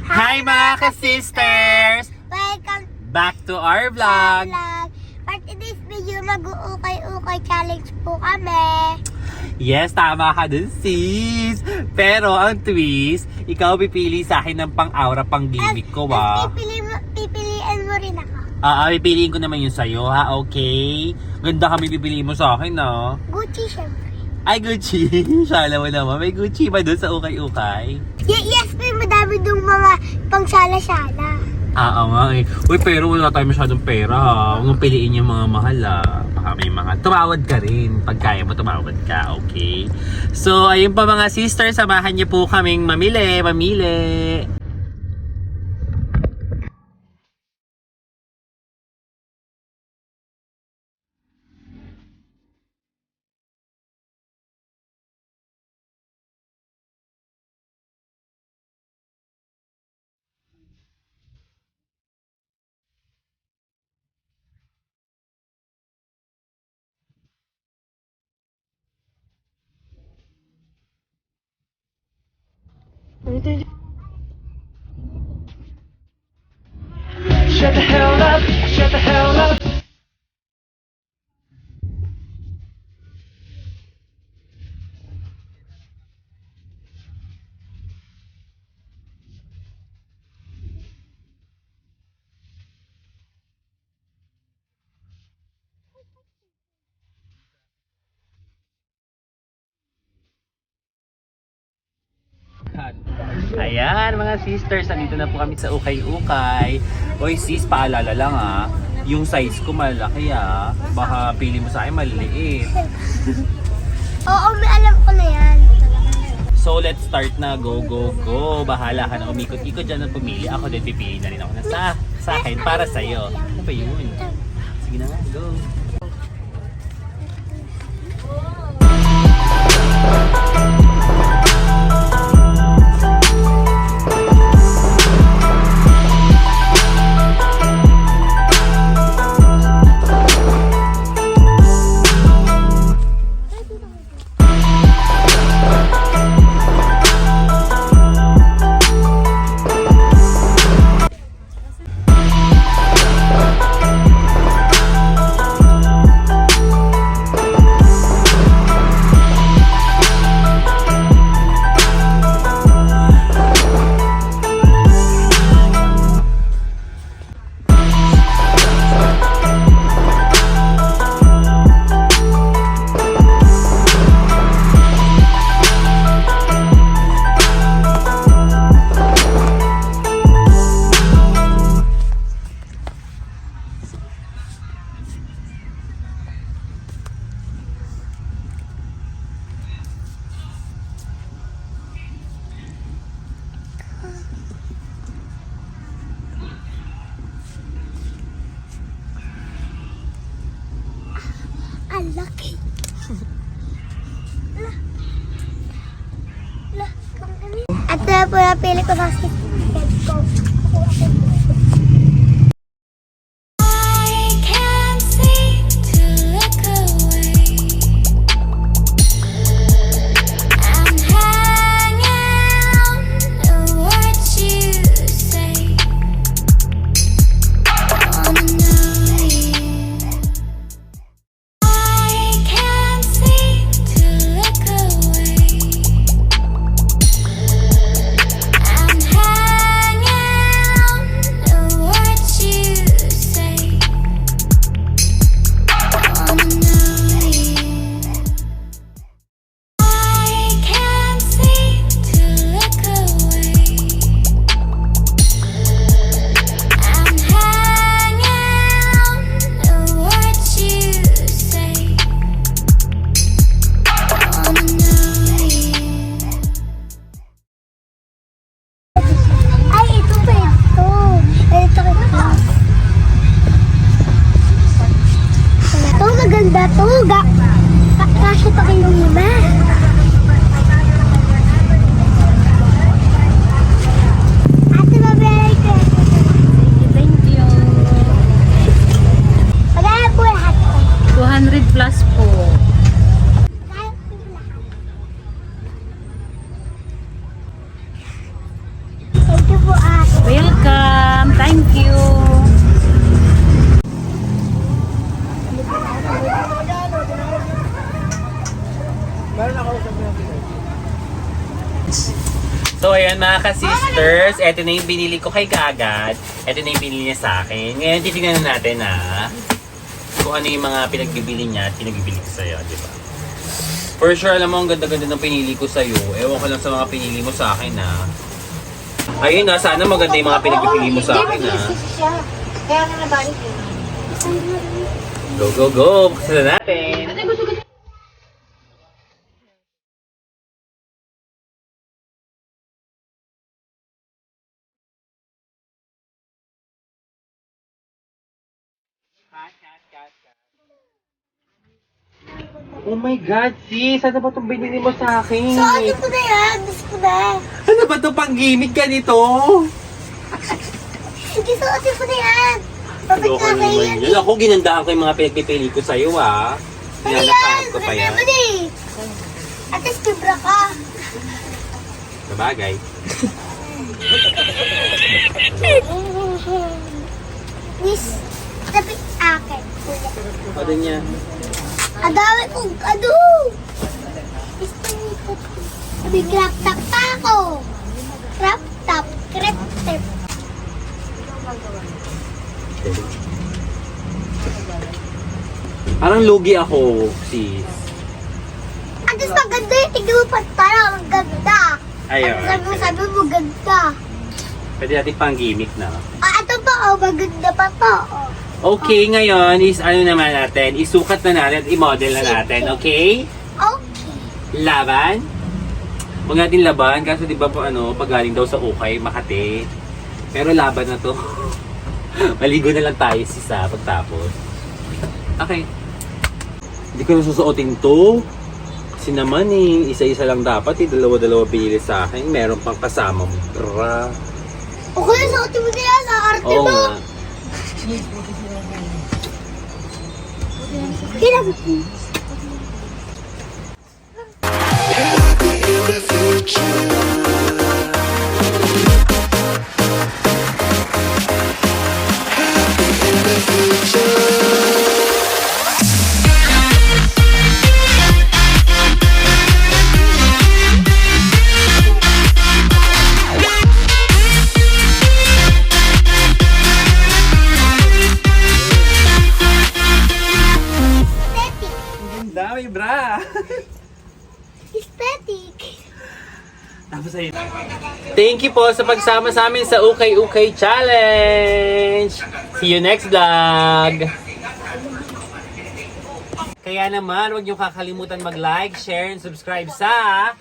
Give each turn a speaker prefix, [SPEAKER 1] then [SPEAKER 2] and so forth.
[SPEAKER 1] Hi mga ka-sisters!
[SPEAKER 2] Welcome
[SPEAKER 1] Back to our
[SPEAKER 2] to
[SPEAKER 1] vlog!
[SPEAKER 2] vlog. For today's video, mag-uukay-ukay challenge po kami.
[SPEAKER 1] Yes, tama ka dun sis! Pero ang twist, ikaw pipili sa akin ng pang-aura, pang-gimmick ko
[SPEAKER 2] Pipiliin mo rin ako.
[SPEAKER 1] Pipiliin ko naman yun sa'yo ha, okay? Ganda kami pipiliin mo sa akin no?
[SPEAKER 2] Gucci, syempre.
[SPEAKER 1] Ay, Gucci! Shala mo naman, may Gucci ba dun sa ukay-ukay?
[SPEAKER 2] Yes, may madami dong mga pang-sala-sala.
[SPEAKER 1] Oo nga eh. Uy, pero wala tayo masyadong pera ha. Huwag mong piliin yung mga mahal ha. Baka may mga tumawad ka rin. Pag kaya mo, tumawad ka, okay? So, ayun pa mga sisters, samahan niyo po kaming mamili.
[SPEAKER 3] Shut the hell up, shut the hell up.
[SPEAKER 1] Ayan mga sisters, nandito na po kami sa ukay-ukay. Oy sis, paalala lang ha. Yung size ko malaki ha. Baka pili mo sa akin maliliit.
[SPEAKER 2] Oo, may alam ko na yan.
[SPEAKER 1] So let's start na. Go, go, go. Bahala ka na umikot-ikot dyan at pumili. Ako din pipili na rin ako na sa akin para sa'yo. Ano ba yun? Sige na nga, go.
[SPEAKER 2] Ang laki. At na po napili ko sa skip. Let's go.
[SPEAKER 4] I can't seem to look away. I'm hanging on to what you say. I wanna know you. I can't seem to look away. I'm hanging
[SPEAKER 5] Welcome. Thank you.
[SPEAKER 1] So ayan mga ka-sisters, eto na yung binili ko kay Gagad. Eto na yung binili niya sa akin. Ngayon titignan na natin kung ano yung mga pinagbibili niya at pinagbibili ko sa'yo, di ba? For sure, alam mo, ang ganda-ganda ng pinili ko sa'yo. Ewan ko lang sa mga pinili mo sa akin Ayun sana maganda yung mga pinagbibili mo sa akin
[SPEAKER 2] Kaya nga nabalik yun.
[SPEAKER 1] Go, go, go! Buksan na natin! Oh my God, sis! Ano ba itong binili mo sa akin?
[SPEAKER 2] So, ano ko na yan? Gusto ko na.
[SPEAKER 1] Ano ba itong pang-gimmick ka nito?
[SPEAKER 2] Sige, suotin ko na yan. Bakit
[SPEAKER 1] Loko
[SPEAKER 2] ka kayo
[SPEAKER 1] naman
[SPEAKER 2] yan?
[SPEAKER 1] yan. Ako, ginandahan ko yung mga pinagpipili ko sa'yo,
[SPEAKER 2] Ano yan?
[SPEAKER 1] Hinanakahan ko pa yan.
[SPEAKER 2] Maganda naman eh. At least tibra ka.
[SPEAKER 1] Sabagay.
[SPEAKER 2] Miss, tapit akin. Kuya.
[SPEAKER 1] Ano niya?
[SPEAKER 2] Ang dami kong ano. Miss, panikot. Sabi, crop top pa ako. Crop top. Crep tip.
[SPEAKER 1] Parang lugi ako, sis.
[SPEAKER 2] At least maganda yung tignan mo pa parang ang ganda.
[SPEAKER 1] Ayun.
[SPEAKER 2] Sabi mo ganda.
[SPEAKER 1] Pwede natin pang-gimmick na.
[SPEAKER 2] Ito pa oh, maganda pa to. Oh.
[SPEAKER 1] Okay, ngayon is ano naman natin, isukat na natin at i-model na natin, okay?
[SPEAKER 2] Okay.
[SPEAKER 1] Laban? Huwag natin laban kasi di ba pag galing daw sa Ukay, Makati. Pero laban na to. Maligo na lang tayo sa pagtapos. Okay. Hindi ko na susuotin to. Kasi naman isa-isa lang dapat dalawa-dalawa binili sa akin. Meron pang kasama mo. Bra.
[SPEAKER 2] Okay, suotin mo na yan. Arte
[SPEAKER 1] Oo
[SPEAKER 2] mo.
[SPEAKER 1] nga.
[SPEAKER 2] Hirap. Aesthetic.
[SPEAKER 1] Ang dami, bra.
[SPEAKER 2] Aesthetic.
[SPEAKER 1] Tapos ayun. Thank you po sa pagsama sa amin sa Ukay Ukay Challenge. See you next vlog. Kaya naman, huwag niyo kakalimutan mag-like, share, and subscribe sa